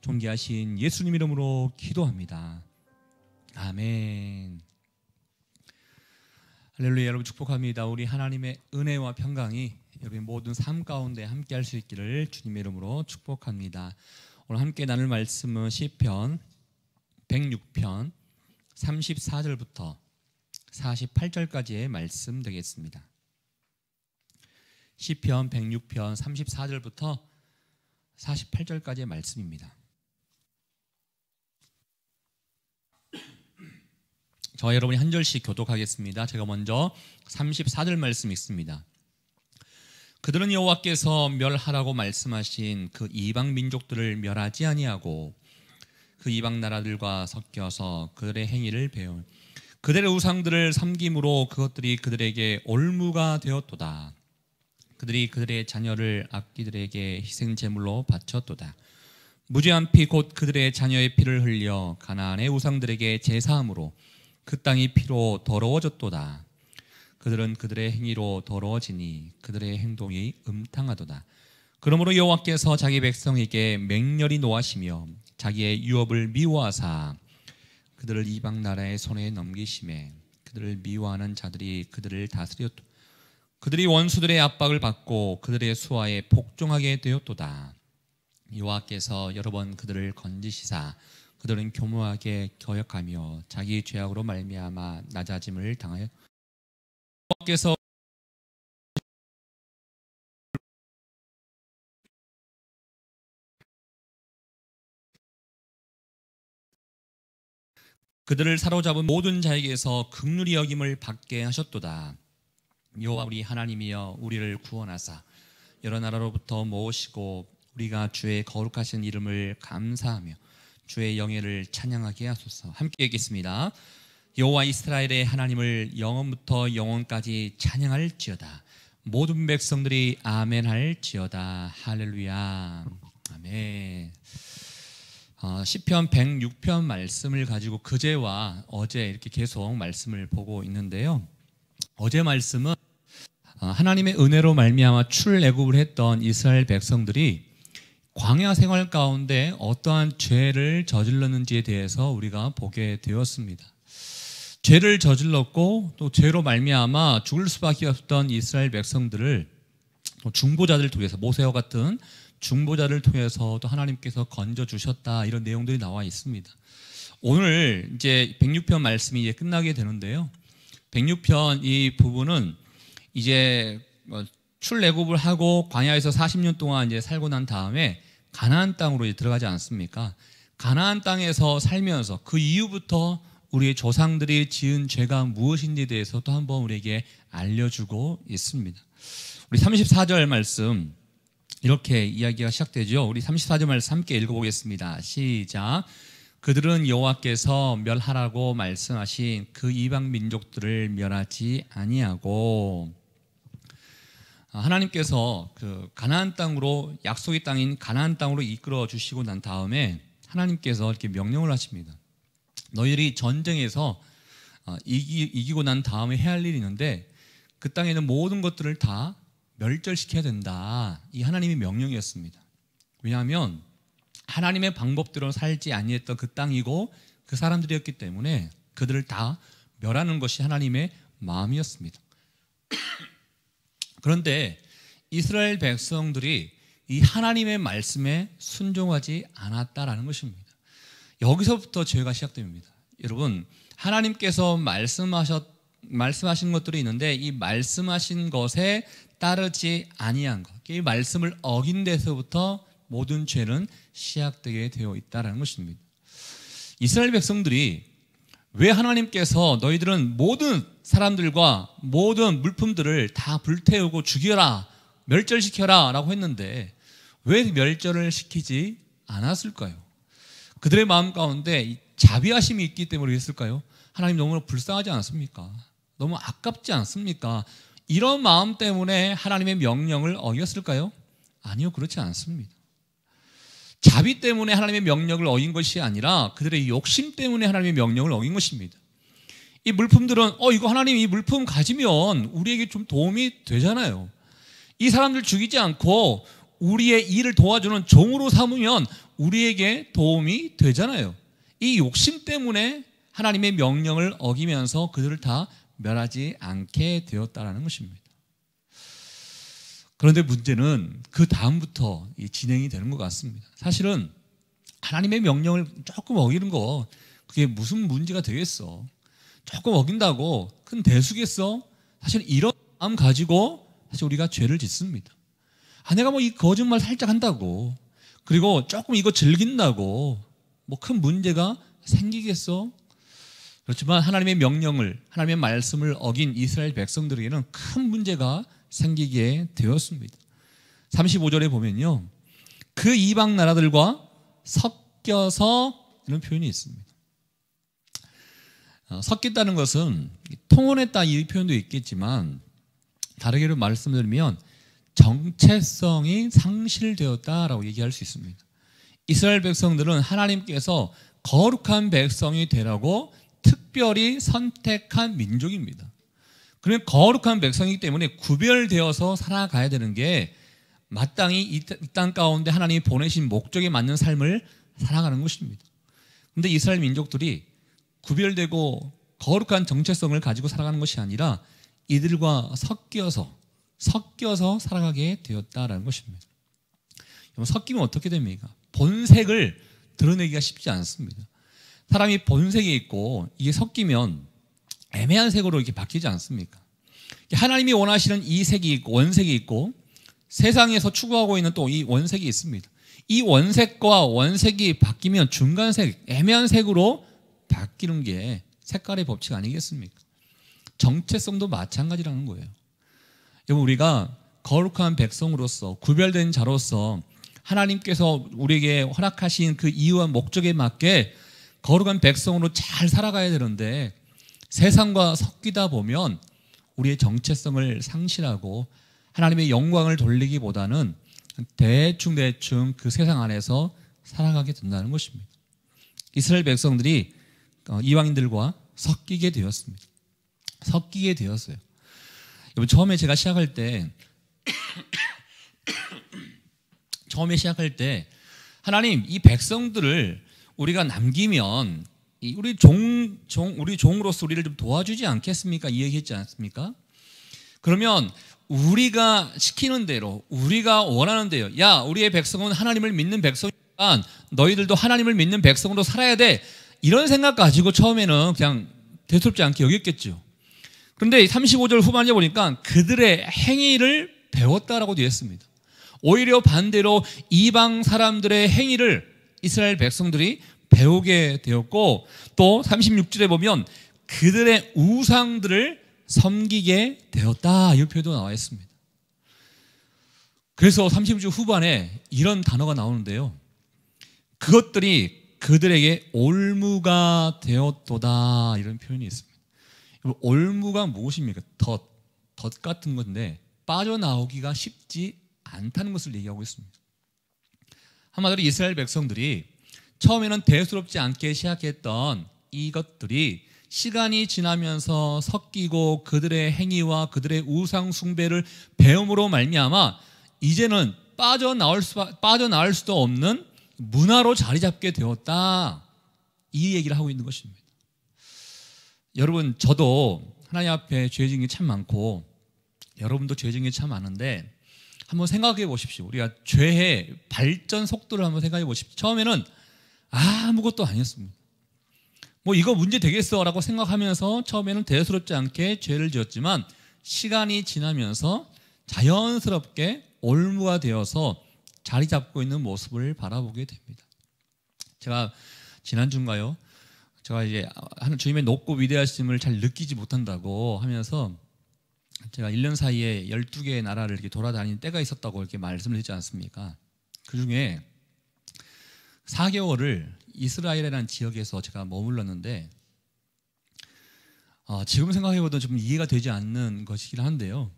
존귀하신 예수님 이름으로 기도합니다. 아멘. 할렐루야. 여러분 축복합니다. 우리 하나님의 은혜와 평강이 여러분 모든 삶 가운데 함께 할 수 있기를 주님의 이름으로 축복합니다. 오늘 함께 나눌 말씀은 시편 106편 34절부터 48절까지의 말씀 되겠습니다. 시편 106편 34절부터 48절까지의 말씀입니다. 저와 여러분이 한 절씩 교독하겠습니다. 제가 먼저 34절 말씀 읽습니다. 그들은 여호와께서 멸하라고 말씀하신 그 이방 민족들을 멸하지 아니하고 그 이방 나라들과 섞여서 그들의 행위를 배운 그들의 우상들을 섬김으로 그것들이 그들에게 올무가 되었도다. 그들이 그들의 자녀를 악기들에게 희생 제물로 바쳤도다. 무죄한 피 곧 그들의 자녀의 피를 흘려 가나안의 우상들에게 제사함으로 그 땅이 피로 더러워졌도다. 그들은 그들의 행위로 더러워지니 그들의 행동이 음탕하도다. 그러므로 여호와께서 자기 백성에게 맹렬히 노하시며 자기의 유업을 미워하사 그들을 이방 나라의 손에 넘기심에 그들을 미워하는 자들이 그들을 다스렸도다. 그들이 원수들의 압박을 받고 그들의 수하에 복종하게 되었도다. 여호와께서 여러 번 그들을 건지시사 그들은 교묘하게 거역하며 자기 죄악으로 말미암아 낮아짐을 당하여 여호와께서 그들을 사로잡은 모든 자에게서 긍휼히 여김을 받게 하셨도다. 여호와 우리 하나님이여 우리를 구원하사 여러 나라로부터 모으시고 우리가 주의 거룩하신 이름을 감사하며 주의 영예를 찬양하게 하소서. 함께 읽겠습니다. 여호와 이스라엘의 하나님을 영원부터 영원까지 찬양할지어다. 모든 백성들이 아멘 할지어다. 할렐루야. 아멘. 시편 106편 말씀을 가지고 그제와 어제 이렇게 계속 말씀을 보고 있는데요. 어제 말씀은 하나님의 은혜로 말미암아 출애굽을 했던 이스라엘 백성들이 광야 생활 가운데 어떠한 죄를 저질렀는지에 대해서 우리가 보게 되었습니다. 죄를 저질렀고 또 죄로 말미암아 죽을 수밖에 없던 이스라엘 백성들을 또 중보자들을 통해서 모세와 같은 중보자를 통해서 또 하나님께서 건져 주셨다, 이런 내용들이 나와 있습니다. 오늘 이제 106편 말씀이 이제 끝나게 되는데요. 106편 이 부분은 이제 출애굽을 하고 광야에서 40년 동안 이제 살고 난 다음에 가나안 땅으로 이제 들어가지 않습니까? 가나안 땅에서 살면서 그 이후부터 우리의 조상들이 지은 죄가 무엇인지에 대해서 또 한번 우리에게 알려주고 있습니다. 우리 34절 말씀 이렇게 이야기가 시작되죠. 우리 34절 말씀 함께 읽어보겠습니다. 시작. 그들은 여호와께서 멸하라고 말씀하신 그 이방 민족들을 멸하지 아니하고, 하나님께서 그 가나안 땅으로, 약속의 땅인 가나안 땅으로 이끌어 주시고 난 다음에 하나님께서 이렇게 명령을 하십니다. 너희들이 전쟁에서 이기고 난 다음에 해야 할 일이 있는데 그 땅에 있는 모든 것들을 다 멸절시켜야 된다. 이 하나님의 명령이었습니다. 왜냐하면 하나님의 방법대로 살지 아니했던 그 땅이고 그 사람들이었기 때문에 그들을 다 멸하는 것이 하나님의 마음이었습니다. 그런데 이스라엘 백성들이 이 하나님의 말씀에 순종하지 않았다라는 것입니다. 여기서부터 죄가 시작됩니다. 여러분, 하나님께서 말씀하신 것들이 있는데 이 말씀하신 것에 따르지 아니한 것, 이 말씀을 어긴 데서부터 모든 죄는 시작되게 되어 있다는 것입니다. 이스라엘 백성들이 왜 하나님께서 너희들은 모든 사람들과 모든 물품들을 다 불태우고 죽여라, 멸절시켜라 라고 했는데 왜 멸절을 시키지 않았을까요? 그들의 마음 가운데 자비하심이 있기 때문에 그랬을까요? 하나님 너무 불쌍하지 않습니까? 너무 아깝지 않습니까? 이런 마음 때문에 하나님의 명령을 어겼을까요? 아니요, 그렇지 않습니다. 자비 때문에 하나님의 명령을 어긴 것이 아니라 그들의 욕심 때문에 하나님의 명령을 어긴 것입니다. 이 물품들은 이거 하나님 이 물품 가지면 우리에게 좀 도움이 되잖아요. 이 사람들 죽이지 않고 우리의 일을 도와주는 종으로 삼으면 우리에게 도움이 되잖아요. 이 욕심 때문에 하나님의 명령을 어기면서 그들을 다 멸하지 않게 되었다는 것입니다. 그런데 문제는 그 다음부터 진행이 되는 것 같습니다. 사실은 하나님의 명령을 조금 어기는 거 그게 무슨 문제가 되겠어. 조금 어긴다고 큰 대수겠어. 사실 이런 마음 가지고 사실 우리가 죄를 짓습니다. 내가 뭐 이 거짓말 살짝 한다고 그리고 조금 이거 즐긴다고 뭐 큰 문제가 생기겠어? 그렇지만 하나님의 명령을 하나님의 말씀을 어긴 이스라엘 백성들에게는 큰 문제가 생기게 되었습니다. 35절에 보면요, 그 이방 나라들과 섞여서 이런 표현이 있습니다. 섞였다는 것은 통혼했다 이 표현도 있겠지만 다르게로 말씀드리면 정체성이 상실되었다라고 얘기할 수 있습니다. 이스라엘 백성들은 하나님께서 거룩한 백성이 되라고 특별히 선택한 민족입니다. 그러면 거룩한 백성이기 때문에 구별되어서 살아가야 되는 게 마땅히 이 땅 가운데 하나님이 보내신 목적에 맞는 삶을 살아가는 것입니다. 그런데 이스라엘 민족들이 구별되고 거룩한 정체성을 가지고 살아가는 것이 아니라 이들과 섞여서 살아가게 되었다라는 것입니다. 섞이면 어떻게 됩니까? 본색을 드러내기가 쉽지 않습니다. 사람이 본색이 있고 이게 섞이면 애매한 색으로 이렇게 바뀌지 않습니까? 하나님이 원하시는 이 색이 있고 원색이 있고 세상에서 추구하고 있는 또 이 원색이 있습니다. 이 원색과 원색이 바뀌면 중간색, 애매한 색으로 바뀌는 게 색깔의 법칙 아니겠습니까? 정체성도 마찬가지라는 거예요. 여러분, 우리가 거룩한 백성으로서 구별된 자로서 하나님께서 우리에게 허락하신 그 이유와 목적에 맞게 거룩한 백성으로 잘 살아가야 되는데 세상과 섞이다 보면 우리의 정체성을 상실하고 하나님의 영광을 돌리기보다는 대충 그 세상 안에서 살아가게 된다는 것입니다. 이스라엘 백성들이 이방인들과 섞이게 되었습니다. 섞이게 되었어요. 여러분, 처음에 제가 시작할 때 하나님 이 백성들을 우리가 남기면 우리 종으로서 우리를 좀 도와주지 않겠습니까? 이 얘기했지 않습니까? 그러면 우리가 시키는 대로 우리가 원하는 대로 야 우리의 백성은 하나님을 믿는 백성이니까 너희들도 하나님을 믿는 백성으로 살아야 돼, 이런 생각 가지고 처음에는 그냥 대수롭지 않게 여겼겠죠. 그런데 35절 후반에 보니까 그들의 행위를 배웠다라고 되어 있습니다. 오히려 반대로 이방 사람들의 행위를 이스라엘 백성들이 배우게 되었고, 또 36절에 보면 그들의 우상들을 섬기게 되었다, 이 표현도 나와 있습니다. 그래서 36절 후반에 이런 단어가 나오는데요, 그것들이 그들에게 올무가 되었도다, 이런 표현이 있습니다. 올무가 무엇입니까? 덫 같은 건데 빠져나오기가 쉽지 않다는 것을 얘기하고 있습니다. 한마디로 이스라엘 백성들이 처음에는 대수롭지 않게 시작했던 이것들이 시간이 지나면서 섞이고 그들의 행위와 그들의 우상 숭배를 배움으로 말미암아 이제는 빠져나올 수도 없는 문화로 자리 잡게 되었다, 이 얘기를 하고 있는 것입니다. 여러분, 저도 하나님 앞에 죄 지은 게 참 많고 여러분도 죄 지은 게 참 많은데 한번 생각해 보십시오. 우리가 죄의 발전 속도를 한번 생각해 보십시오. 처음에는 아무것도 아니었습니다. 뭐 이거 문제 되겠어 라고 생각하면서 처음에는 대수롭지 않게 죄를 지었지만 시간이 지나면서 자연스럽게 올무가 되어서 자리 잡고 있는 모습을 바라보게 됩니다. 제가 지난주인가요? 제가 이제 주님의 높고 위대하심을 잘 느끼지 못한다고 하면서 제가 1년 사이에 12개의 나라를 이렇게 돌아다니는 때가 있었다고 이렇게 말씀을 드리지 않습니까? 그 중에 4개월을 이스라엘이라는 지역에서 제가 머물렀는데 지금 생각해보면 좀 이해가 되지 않는 것이긴 한데요,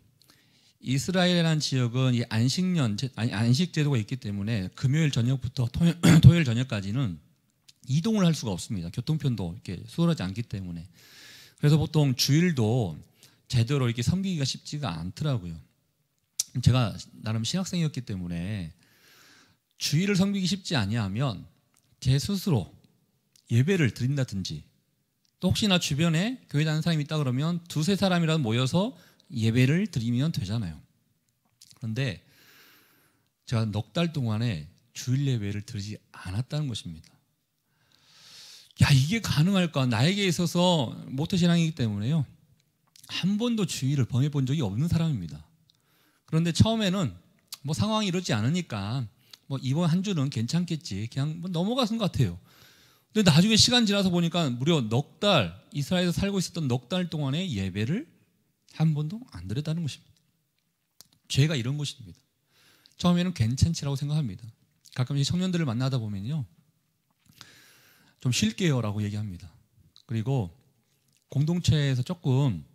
이스라엘이라는 지역은 이 안식 제도가 있기 때문에 금요일 저녁부터 토요일 저녁까지는 이동을 할 수가 없습니다. 교통편도 이렇게 수월하지 않기 때문에. 그래서 보통 주일도 제대로 이렇게 섬기기가 쉽지가 않더라고요. 제가 나름 신학생이었기 때문에 주일을 섬기기 쉽지 아니하면 제 스스로 예배를 드린다든지, 또 혹시나 주변에 교회 다니는 사람이 있다 그러면 두세 사람이라도 모여서 예배를 드리면 되잖아요. 그런데 제가 넉 달 동안에 주일 예배를 드리지 않았다는 것입니다. 야, 이게 가능할까? 나에게 있어서 모태신앙이기 때문에요, 한 번도 주일을 범해본 적이 없는 사람입니다. 그런데 처음에는 뭐 상황이 이렇지 않으니까 뭐 이번 한 주는 괜찮겠지, 그냥 뭐 넘어가는 것 같아요. 근데 나중에 시간 지나서 보니까 무려 넉 달, 이스라엘에서 살고 있었던 넉 달 동안의 예배를 한 번도 안 드렸다는 것입니다. 죄가 이런 것입니다. 처음에는 괜찮지라고 생각합니다. 가끔씩 청년들을 만나다 보면요, 좀 쉴게요 라고 얘기합니다. 그리고 공동체에서 조금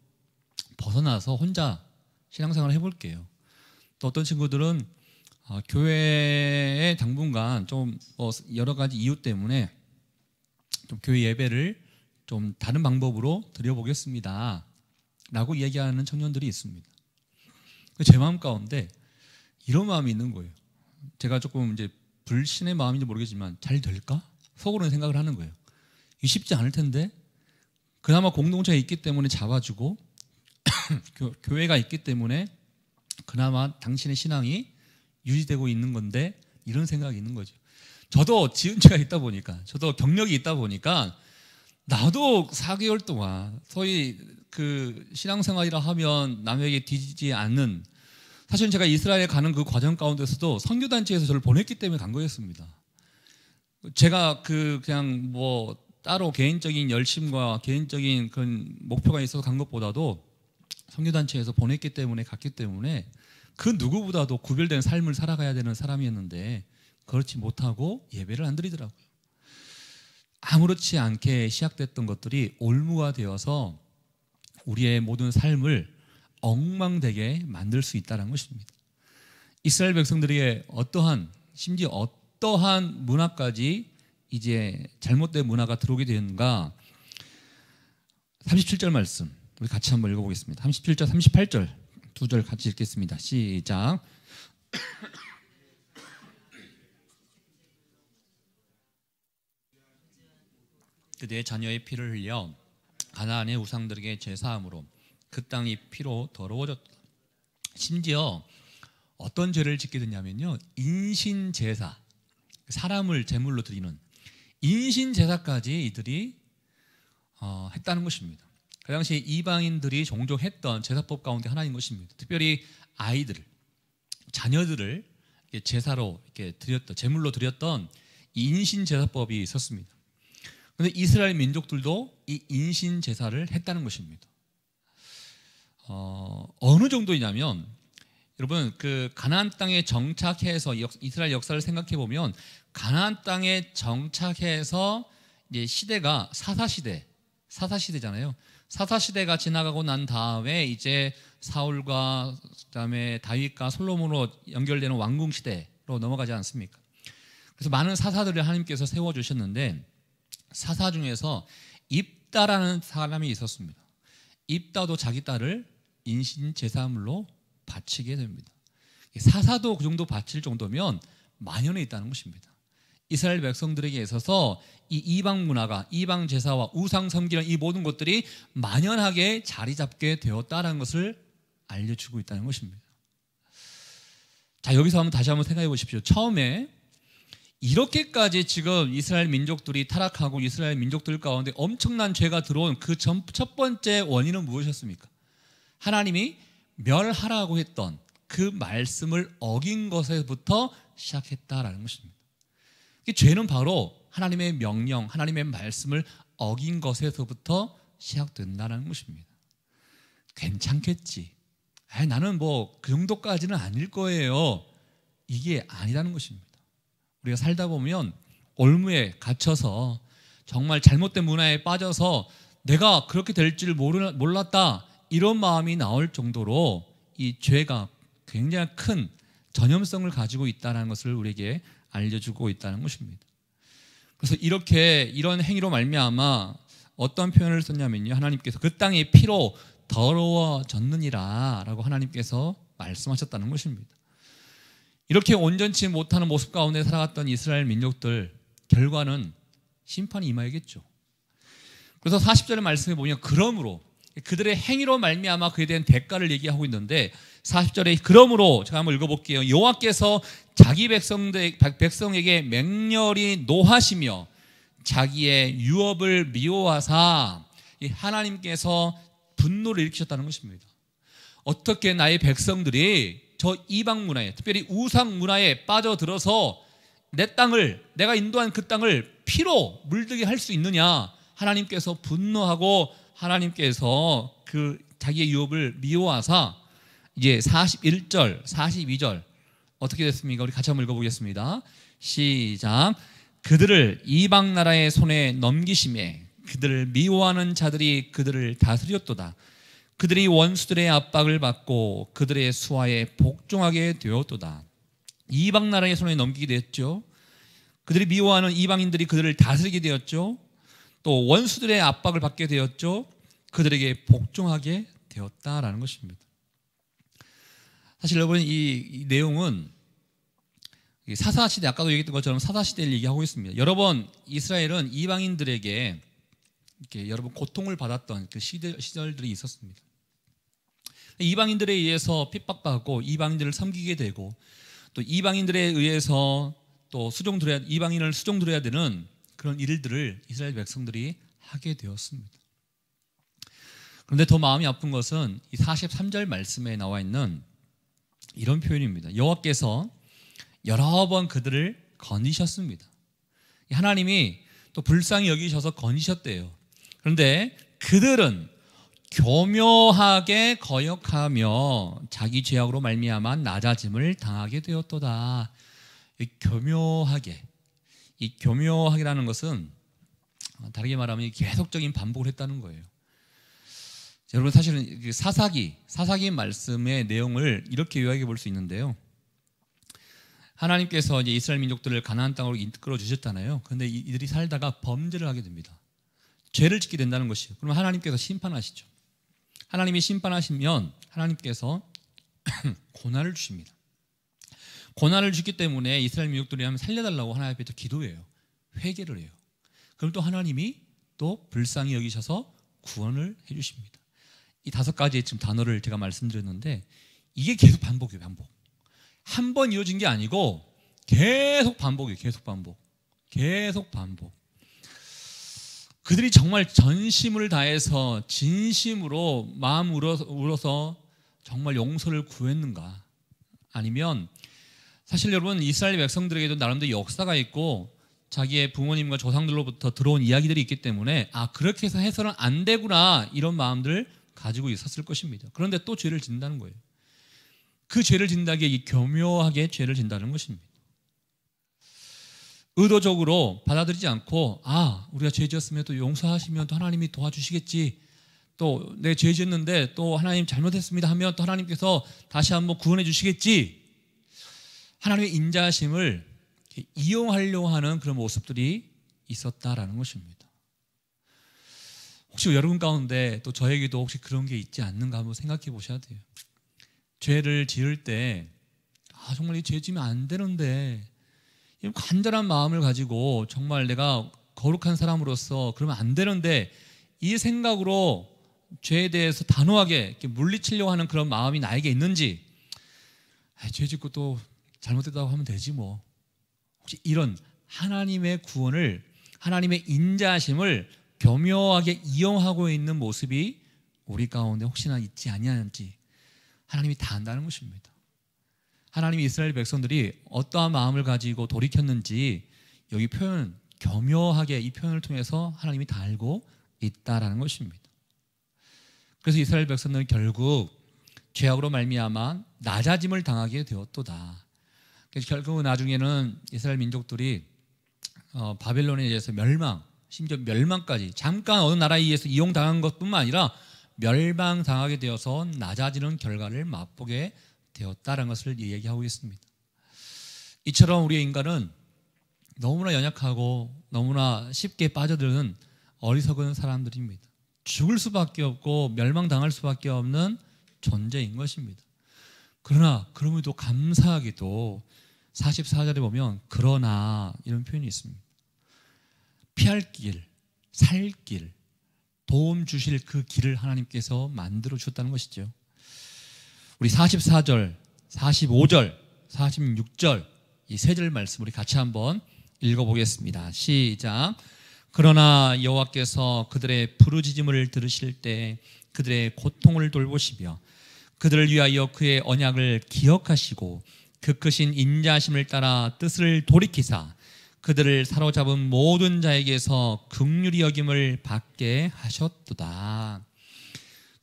벗어나서 혼자 신앙생활을 해볼게요. 또 어떤 친구들은 교회에 당분간 좀 여러 가지 이유 때문에 좀 교회 예배를 좀 다른 방법으로 드려보겠습니다 라고 얘기하는 청년들이 있습니다. 제 마음 가운데 이런 마음이 있는 거예요. 제가 조금 이제 불신의 마음인지 모르겠지만 잘 될까? 속으로는 생각을 하는 거예요. 이게 쉽지 않을 텐데, 그나마 공동체가 있기 때문에 잡아주고 교회가 있기 때문에 그나마 당신의 신앙이 유지되고 있는 건데, 이런 생각이 있는 거죠. 저도 지은 지가 있다 보니까, 저도 경력이 있다 보니까, 나도 4개월 동안 소위 그 신앙생활이라 하면 남에게 뒤지지 않는, 사실은 제가 이스라엘 가는 그 과정 가운데서도 선교단체에서 저를 보냈기 때문에 간 거였습니다. 제가 그냥 뭐 따로 개인적인 열심과 개인적인 그런 목표가 있어서 간 것보다도 선교단체에서 보냈기 때문에 갔기 때문에 그 누구보다도 구별된 삶을 살아가야 되는 사람이었는데, 그렇지 못하고 예배를 안 드리더라고요. 아무렇지 않게 시작됐던 것들이 올무화되어서 우리의 모든 삶을 엉망되게 만들 수 있다는 것입니다. 이스라엘 백성들에게 심지어 어떠한 문화까지 이제 잘못된 문화가 들어오게 되는가. 37절 말씀 우리 같이 한번 읽어보겠습니다. 37절 38절 두 절 같이 읽겠습니다. 시작. 그대의 자녀의 피를 흘려 가나안의 우상들에게 제사함으로 그 땅이 피로 더러워졌다. 심지어 어떤 죄를 짓게 됐냐면요, 인신제사, 사람을 제물로 드리는 인신제사까지 이들이 했다는 것입니다. 그 당시 이방인들이 종종 했던 제사법 가운데 하나인 것입니다. 특별히 아이들을, 자녀들을 제사로 이렇게 드렸던, 제물로 드렸던 인신제사법이 있었습니다. 그런데 이스라엘 민족들도 이 인신제사를 했다는 것입니다. 어느 정도이냐면, 여러분 그 가나안 땅에 정착해서 이스라엘 역사를 생각해 보면, 가나안 땅에 정착해서 이제 시대가 사사시대잖아요. 사사시대가 지나가고 난 다음에 이제 사울과 그다음에 다윗과 솔로몬으로 연결되는 왕궁 시대로 넘어가지 않습니까? 그래서 많은 사사들을 하나님께서 세워 주셨는데, 사사 중에서 입다라는 사람이 있었습니다. 입다도 자기 딸을 인신 제사물로 바치게 됩니다. 사사도 그 정도 바칠 정도면 만연해 있다는 것입니다. 이스라엘 백성들에게 있어서 이 이방 문화가, 이방 제사와 우상 섬기는 이 모든 것들이 만연하게 자리 잡게 되었다는 것을 알려주고 있다는 것입니다. 자, 여기서 다시 한번 생각해 보십시오. 처음에 이렇게까지 지금 이스라엘 민족들이 타락하고 이스라엘 민족들 가운데 엄청난 죄가 들어온 그 첫 번째 원인은 무엇이었습니까? 하나님이 멸하라고 했던 그 말씀을 어긴 것에부터 시작했다라는 것입니다. 죄는 바로 하나님의 명령, 하나님의 말씀을 어긴 것에서부터 시작된다는 것입니다. 괜찮겠지, 나는 뭐 그 정도까지는 아닐 거예요, 이게 아니라는 것입니다. 우리가 살다 보면 올무에 갇혀서 정말 잘못된 문화에 빠져서 내가 그렇게 될 줄 몰랐다, 이런 마음이 나올 정도로 이 죄가 굉장히 큰 전염성을 가지고 있다는 것을 우리에게 알려주고 있다는 것입니다. 그래서 이런 행위로 말미암아 어떤 표현을 썼냐면요, 하나님께서 그 땅이 피로 더러워졌느니라 라고 하나님께서 말씀하셨다는 것입니다. 이렇게 온전치 못하는 모습 가운데 살아갔던 이스라엘 민족들, 결과는 심판이 임하겠죠. 그래서 40절의 말씀에 보면 그러므로, 그들의 행위로 말미암아 그에 대한 대가를 얘기하고 있는데 40절에 그러므로 제가 한번 읽어볼게요. 여호와께서 자기 백성에게 맹렬히 노하시며 자기의 유업을 미워하사, 하나님께서 분노를 일으키셨다는 것입니다. 어떻게 나의 백성들이 저 이방 문화에, 특별히 우상 문화에 빠져들어서 내 땅을, 내가 인도한 그 땅을 피로 물들게 할 수 있느냐. 하나님께서 분노하고 하나님께서 그 자기의 유업을 미워하사, 이제 41절, 42절 어떻게 됐습니까? 우리 같이 한번 읽어보겠습니다. 시작. 그들을 이방 나라의 손에 넘기심에 그들을 미워하는 자들이 그들을 다스렸도다. 그들이 원수들의 압박을 받고 그들의 수하에 복종하게 되었도다. 이방 나라의 손에 넘기게 되었죠. 그들이 미워하는 이방인들이 그들을 다스리게 되었죠. 또 원수들의 압박을 받게 되었죠. 그들에게 복종하게 되었다라는 것입니다. 사실 여러분, 이 내용은 사사시대, 아까도 얘기했던 것처럼 사사시대를 얘기하고 있습니다. 여러 번 이스라엘은 이방인들에게 이렇게 여러분 고통을 받았던 그 시절들이 있었습니다. 이방인들에 의해서 핍박받고 이방인들을 섬기게 되고, 또 이방인들에 의해서 또 이방인을 수종드려야 되는 그런 일들을 이스라엘 백성들이 하게 되었습니다. 그런데 더 마음이 아픈 것은 이 43절 말씀에 나와 있는 이런 표현입니다. 여호와께서 여러 번 그들을 건지셨습니다. 하나님이 또 불쌍히 여기셔서 건지셨대요. 그런데 그들은 교묘하게 거역하며 자기 죄악으로 말미암아 낮아짐을 당하게 되었도다. 이 교묘하게라는 것은 다르게 말하면 계속적인 반복을 했다는 거예요. 여러분, 사실은 사사기 말씀의 내용을 이렇게 요약해 볼 수 있는데요. 하나님께서 이제 이스라엘 민족들을 가나안 땅으로 이끌어 주셨잖아요. 그런데 이들이 살다가 범죄를 하게 됩니다. 죄를 짓게 된다는 것이에요. 그럼 하나님께서 심판하시죠. 하나님이 심판하시면 하나님께서 고난을 주십니다. 고난을 주기 때문에 이스라엘 민족들이 하면 살려달라고 하나님 앞에 또 기도해요. 회개를 해요. 그럼 또 하나님이 또 불쌍히 여기셔서 구원을 해주십니다. 이 5가지의 지금 단어를 제가 말씀드렸는데 이게 계속 반복이에요. 반복. 한 번 이어진 게 아니고 계속 반복이에요. 계속 반복. 그들이 정말 전심을 다해서 진심으로 마음 울어서 정말 용서를 구했는가? 아니면 사실 여러분, 이스라엘 백성들에게도 나름대로 역사가 있고 자기의 부모님과 조상들로부터 들어온 이야기들이 있기 때문에 그렇게 해서는 안 되구나, 이런 마음들을 가지고 있었을 것입니다. 그런데 또 죄를 짓는다는 거예요. 그 죄를 짓는다는 게 교묘하게 죄를 짓는다는 것입니다. 의도적으로 받아들이지 않고 우리가 죄 지었으면 또 용서하시면 또 하나님이 도와주시겠지, 또 내 죄 지었는데 또 하나님 잘못했습니다 하면 또 하나님께서 다시 한번 구원해 주시겠지, 하나님의 인자하심을 이용하려고 하는 그런 모습들이 있었다라는 것입니다. 혹시 여러분 가운데 또 저에게도 혹시 그런 게 있지 않는가 한번 생각해 보셔야 돼요. 죄를 지을 때 정말 이 죄 지으면 안 되는데, 간절한 마음을 가지고 정말 내가 거룩한 사람으로서 그러면 안 되는데, 이 생각으로 죄에 대해서 단호하게 이렇게 물리치려고 하는 그런 마음이 나에게 있는지, 죄 짓고 또 잘못됐다고 하면 되지 뭐, 혹시 이런 하나님의 구원을, 하나님의 인자하심을 교묘하게 이용하고 있는 모습이 우리 가운데 혹시나 있지 아니하는지 하나님이 다 안다는 것입니다. 하나님이 이스라엘 백성들이 어떠한 마음을 가지고 돌이켰는지 여기 표현, 교묘하게 이 표현을 통해서 하나님이 다 알고 있다라는 것입니다. 그래서 이스라엘 백성들은 결국 죄악으로 말미암아 낮아짐을 당하게 되었도다. 그래서 결국은 나중에는 이스라엘 민족들이 바벨론에 의해서 멸망, 심지어 멸망까지, 잠깐 어느 나라에 의해서 이용당한 것뿐만 아니라 멸망당하게 되어서 낮아지는 결과를 맛보게 되었다는 것을 얘기하고 있습니다. 이처럼 우리의 인간은 너무나 연약하고 너무나 쉽게 빠져드는 어리석은 사람들입니다. 죽을 수밖에 없고 멸망당할 수밖에 없는 존재인 것입니다. 그러나 그럼에도 감사하게도 44절에 보면 그러나 이런 표현이 있습니다. 피할 길, 살 길, 도움 주실 그 길을 하나님께서 만들어 주셨다는 것이죠. 우리 44절, 45절, 46절 이 세 절 말씀 우리 같이 한번 읽어보겠습니다. 시작. 그러나 여호와께서 그들의 부르짖음을 들으실 때 그들의 고통을 돌보시며 그들을 위하여 그의 언약을 기억하시고 그 크신 인자심을 따라 뜻을 돌이키사 그들을 사로잡은 모든 자에게서 긍휼히 여김을 받게 하셨도다.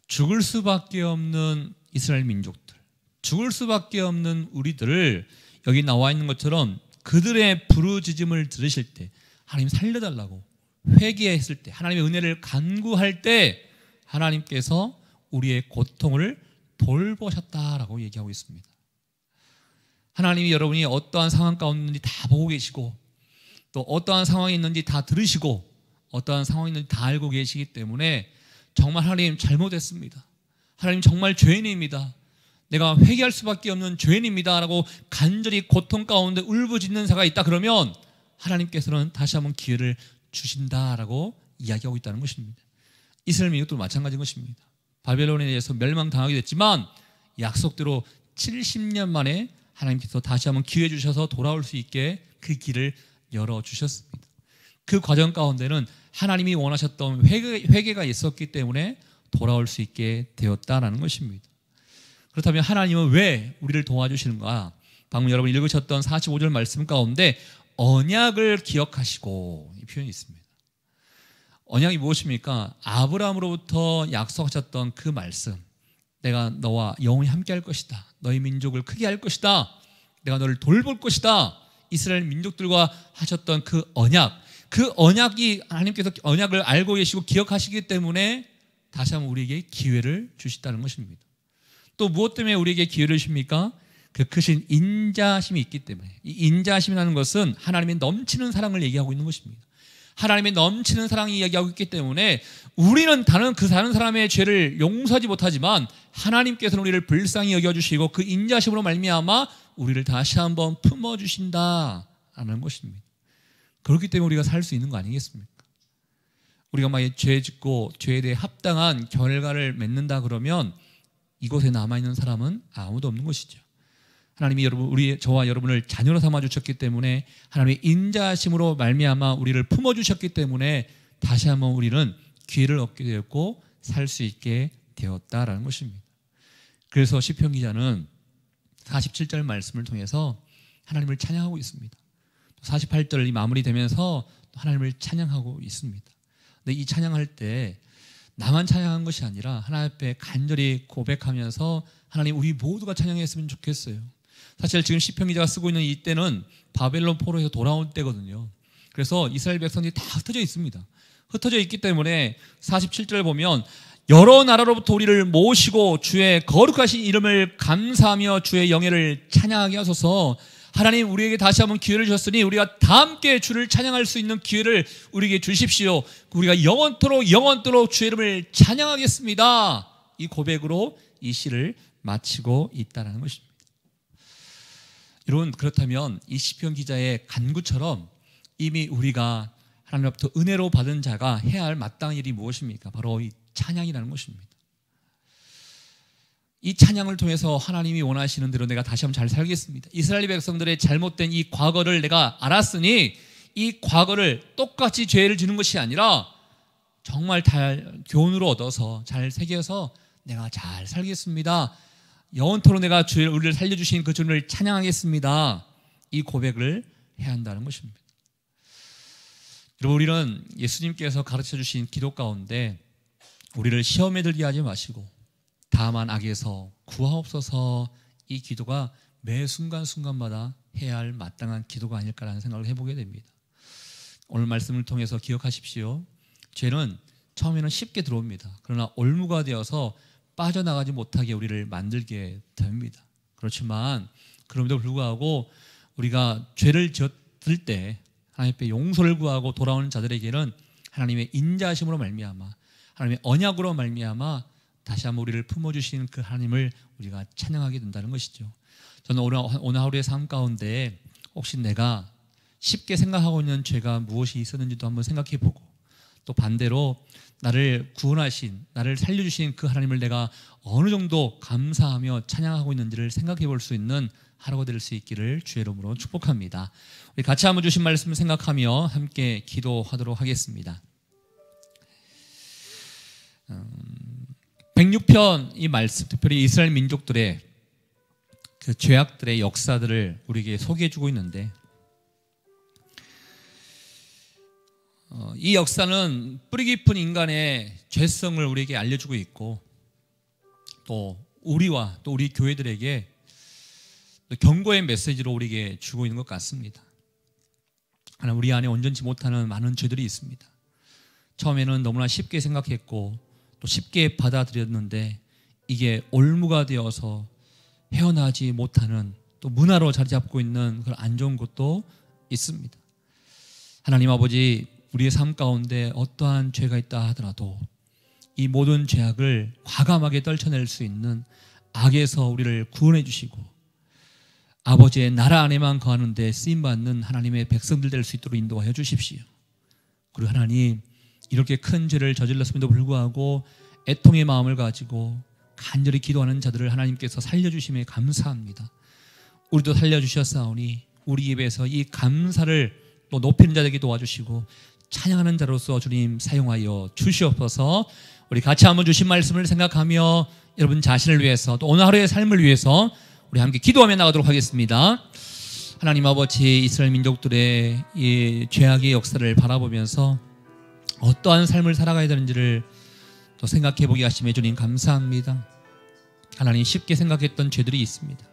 죽을 수밖에 없는 이스라엘 민족들, 죽을 수밖에 없는 우리들을 여기 나와 있는 것처럼 그들의 부르짖음을 들으실 때 하나님 살려달라고 회개했을 때 하나님의 은혜를 간구할 때 하나님께서 우리의 고통을 돌보셨다라고 얘기하고 있습니다. 하나님이 여러분이 어떠한 상황 가운데 있는지 다 보고 계시고 또 어떠한 상황이 있는지 다 들으시고 어떠한 상황이 있는지 다 알고 계시기 때문에 정말 하나님 잘못했습니다. 하나님 정말 죄인입니다. 내가 회개할 수밖에 없는 죄인입니다 라고 간절히 고통 가운데 울부짖는 자가 있다 그러면 하나님께서는 다시 한번 기회를 주신다라고 이야기하고 있다는 것입니다. 이스라엘 민족도 마찬가지인 것입니다. 바벨론에 의해서 멸망당하게 됐지만 약속대로 70년 만에 하나님께서 다시 한번 기회 주셔서 돌아올 수 있게 그 길을 열어주셨습니다. 그 과정 가운데는 하나님이 원하셨던 회개가 있었기 때문에 돌아올 수 있게 되었다는 것입니다. 그렇다면 하나님은 왜 우리를 도와주시는가? 방금 여러분 읽으셨던 45절 말씀 가운데 언약을 기억하시고 이 표현이 있습니다. 언약이 무엇입니까? 아브라함으로부터 약속하셨던 그 말씀, 내가 너와 영원히 함께 할 것이다, 너희 민족을 크게 할 것이다, 내가 너를 돌볼 것이다, 이스라엘 민족들과 하셨던 그 언약이 하나님께서 언약을 알고 계시고 기억하시기 때문에 다시 한번 우리에게 기회를 주시다는 것입니다. 또 무엇 때문에 우리에게 기회를 주십니까? 그 크신 인자심이 있기 때문에. 이 인자심이라는 것은 하나님의 넘치는 사랑을 얘기하고 있는 것입니다. 하나님의 넘치는 사랑이 이야기하고 있기 때문에 우리는 다른 사람의 죄를 용서하지 못하지만 하나님께서는 우리를 불쌍히 여겨주시고 그 인자심으로 말미암아 우리를 다시 한번 품어주신다라는 것입니다. 그렇기 때문에 우리가 살 수 있는 거 아니겠습니까? 우리가 만약에 죄 짓고 죄에 대해 합당한 결과를 맺는다 그러면 이곳에 남아있는 사람은 아무도 없는 것이죠. 하나님이 저와 여러분을 자녀로 삼아주셨기 때문에 하나님의 인자심으로 말미암아 우리를 품어주셨기 때문에 다시 한번 우리는 기회를 얻게 되었고 살 수 있게 되었다라는 것입니다. 그래서 시편 기자는 47절 말씀을 통해서 하나님을 찬양하고 있습니다. 48절이 마무리되면서 하나님을 찬양하고 있습니다. 근데 이 찬양할 때 나만 찬양한 것이 아니라 하나님 앞에 간절히 고백하면서 하나님 우리 모두가 찬양했으면 좋겠어요. 사실 지금 시편 기자가 쓰고 있는 이 때는 바벨론 포로에서 돌아온 때거든요. 그래서 이스라엘 백성들이 다 흩어져 있습니다. 흩어져 있기 때문에 47절 보면 여러 나라로부터 우리를 모시고 주의 거룩하신 이름을 감사하며 주의 영예를 찬양하게 하소서. 하나님 우리에게 다시 한번 기회를 주셨으니 우리가 다 함께 주를 찬양할 수 있는 기회를 우리에게 주십시오. 우리가 영원토록 주의 이름을 찬양하겠습니다. 이 고백으로 이 시를 마치고 있다는 것입니다. 여러분, 그렇다면 이 시편 기자의 간구처럼 이미 우리가 하나님으로부터 은혜로 받은 자가 해야 할 마땅한 일이 무엇입니까? 바로 이 찬양이라는 것입니다. 이 찬양을 통해서 하나님이 원하시는 대로 내가 다시 한번 잘 살겠습니다. 이스라엘 백성들의 잘못된 이 과거를 내가 알았으니 이 과거를 똑같이 죄를 지는 것이 아니라 정말 교훈으로 얻어서 잘 새겨서 내가 잘 살겠습니다. 영원토록 내가 우리를 살려주신 그 주님을 찬양하겠습니다. 이 고백을 해야 한다는 것입니다. 여러분, 우리는 예수님께서 가르쳐주신 기도 가운데 우리를 시험에 들게 하지 마시고 다만 악에서 구하옵소서, 이 기도가 매 순간순간마다 해야 할 마땅한 기도가 아닐까라는 생각을 해보게 됩니다. 오늘 말씀을 통해서 기억하십시오. 죄는 처음에는 쉽게 들어옵니다. 그러나 올무가 되어서 빠져나가지 못하게 우리를 만들게 됩니다. 그렇지만 그럼에도 불구하고 우리가 죄를 지었을 때 하나님 앞에 용서를 구하고 돌아오는 자들에게는 하나님의 인자하심으로 말미암아 하나님의 언약으로 말미암아 다시 한번 우리를 품어주신 그 하나님을 우리가 찬양하게 된다는 것이죠. 저는 오늘 하루의 삶 가운데 혹시 내가 쉽게 생각하고 있는 죄가 무엇이 있었는지도 한번 생각해보고, 또 반대로 나를 구원하신, 나를 살려주신 그 하나님을 내가 어느 정도 감사하며 찬양하고 있는지를 생각해 볼 수 있는 하루가 될 수 있기를 주의 이름으로 축복합니다. 우리 같이 한번 주신 말씀을 생각하며 함께 기도하도록 하겠습니다. 106편 이 말씀, 특별히 이스라엘 민족들의 그 죄악들의 역사들을 우리에게 소개해 주고 있는데, 이 역사는 뿌리 깊은 인간의 죄성을 우리에게 알려주고 있고, 또 우리와 또 우리 교회들에게 경고의 메시지로 우리에게 주고 있는 것 같습니다. 하나, 우리 안에 온전치 못하는 많은 죄들이 있습니다. 처음에는 너무나 쉽게 생각했고 또 쉽게 받아들였는데, 이게 올무가 되어서 헤어나지 못하는, 또 문화로 자리 잡고 있는 그런 안 좋은 것도 있습니다. 하나님 아버지, 우리의 삶 가운데 어떠한 죄가 있다 하더라도 이 모든 죄악을 과감하게 떨쳐낼 수 있는 악에서 우리를 구원해 주시고, 아버지의 나라 안에만 거하는 데 쓰임받는 하나님의 백성들 될 수 있도록 인도하여 주십시오. 그리고 하나님, 이렇게 큰 죄를 저질렀음에도 불구하고 애통의 마음을 가지고 간절히 기도하는 자들을 하나님께서 살려주심에 감사합니다. 우리도 살려주셨사오니 우리 입에서 이 감사를 또 높이는 자에게 도와주시고 찬양하는 자로서 주님 사용하여 주시옵소서. 우리 같이 한번 주신 말씀을 생각하며 여러분 자신을 위해서, 또 오늘 하루의 삶을 위해서 우리 함께 기도하며 나가도록 하겠습니다. 하나님 아버지, 이스라엘 민족들의 이 죄악의 역사를 바라보면서 어떠한 삶을 살아가야 되는지를 또 생각해 보게 하심에 주님 감사합니다. 하나님, 쉽게 생각했던 죄들이 있습니다.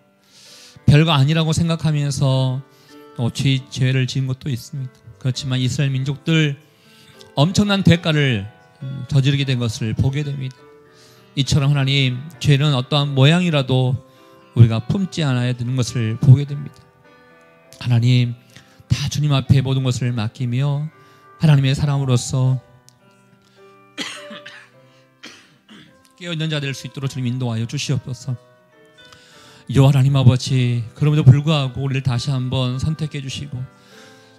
별거 아니라고 생각하면서 또 죄를 지은 것도 있습니다. 그렇지만 이스라엘 민족들 엄청난 대가를 저지르게 된 것을 보게 됩니다. 이처럼 하나님, 죄는 어떠한 모양이라도 우리가 품지 않아야 되는 것을 보게 됩니다. 하나님, 다 주님 앞에 모든 것을 맡기며 하나님의 사람으로서 깨어있는 자 될 수 있도록 주님 인도하여 주시옵소서. 요 하나님 아버지, 그럼에도 불구하고 우리를 다시 한번 선택해 주시고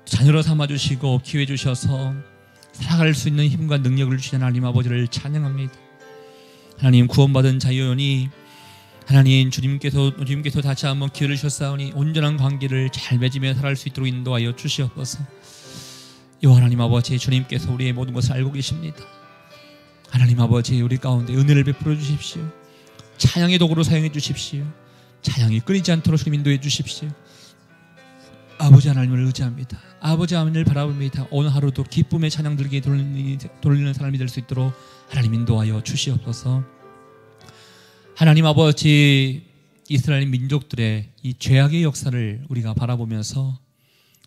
자녀로 삼아주시고 기회 주셔서 살아갈 수 있는 힘과 능력을 주신 하나님 아버지를 찬양합니다. 하나님, 구원받은 자유원이 하나님 주님께서 다시 한번 기회를 주셨사오니 온전한 관계를 잘 맺으며 살아갈 수 있도록 인도하여 주시옵소서. 요 하나님 아버지, 주님께서 우리의 모든 것을 알고 계십니다. 하나님 아버지, 우리 가운데 은혜를 베풀어 주십시오. 찬양의 도구로 사용해 주십시오. 찬양이 끊이지 않도록 주님 인도해 주십시오. 아버지 하나님을 의지합니다. 아버지 하나님을 바라봅니다. 오늘 하루도 기쁨의 찬양 들게 돌리는 사람이 될 수 있도록 하나님 인도하여 주시옵소서. 하나님 아버지, 이스라엘 민족들의 이 죄악의 역사를 우리가 바라보면서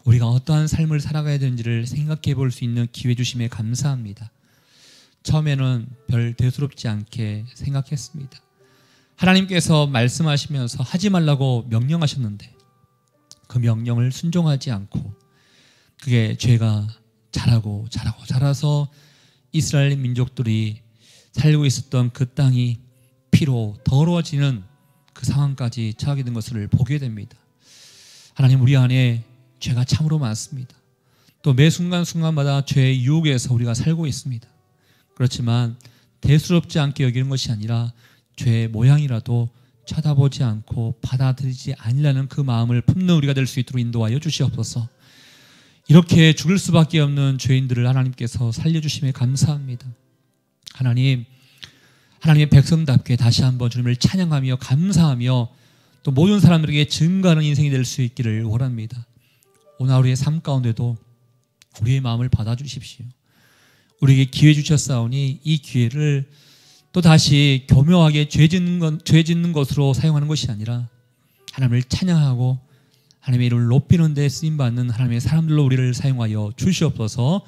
우리가 어떠한 삶을 살아가야 되는지를 생각해 볼 수 있는 기회 주심에 감사합니다. 처음에는 별 대수롭지 않게 생각했습니다. 하나님께서 말씀하시면서 하지 말라고 명령하셨는데 그 명령을 순종하지 않고 그게 죄가 자라서 이스라엘 민족들이 살고 있었던 그 땅이 피로 더러워지는 그 상황까지 처하게 된 것을 보게 됩니다. 하나님, 우리 안에 죄가 참으로 많습니다. 또 매 순간순간마다 죄의 유혹에서 우리가 살고 있습니다. 그렇지만 대수롭지 않게 여기는 것이 아니라 죄의 모양이라도 쳐다보지 않고 받아들이지 않으려는 그 마음을 품는 우리가 될 수 있도록 인도하여 주시옵소서. 이렇게 죽을 수밖에 없는 죄인들을 하나님께서 살려주심에 감사합니다. 하나님, 하나님의 백성답게 다시 한번 주님을 찬양하며 감사하며 또 모든 사람들에게 증거하는 인생이 될 수 있기를 원합니다. 오늘 하루의 삶 가운데도 우리의 마음을 받아주십시오. 우리에게 기회 주셨사오니 이 기회를 또 다시 교묘하게 죄 짓는 것으로 사용하는 것이 아니라 하나님을 찬양하고 하나님의 이름을 높이는 데 쓰임받는 하나님의 사람들로 우리를 사용하여 주시옵소서.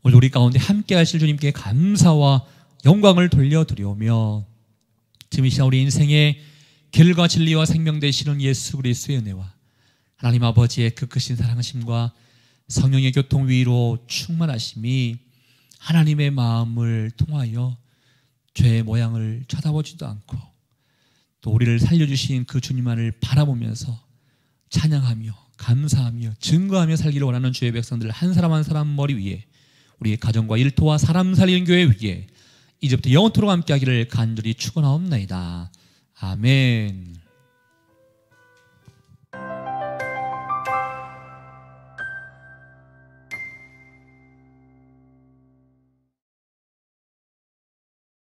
오늘 우리 가운데 함께 하실 주님께 감사와 영광을 돌려드리오며 지금 이 시간 우리 인생의 길과 진리와 생명 되시는 예수 그리스도의 은혜와 하나님 아버지의 그 크신 사랑하심과 성령의 교통 위로 충만하심이 하나님의 마음을 통하여 죄의 모양을 쳐다보지도 않고 또 우리를 살려주신 그 주님만을 바라보면서 찬양하며 감사하며 증거하며 살기를 원하는 주의 백성들 한 사람 한 사람 머리 위에 우리의 가정과 일터와 사람 살리는 교회 위에 이제부터 영원토록 함께하기를 간절히 축원하옵나이다. 아멘.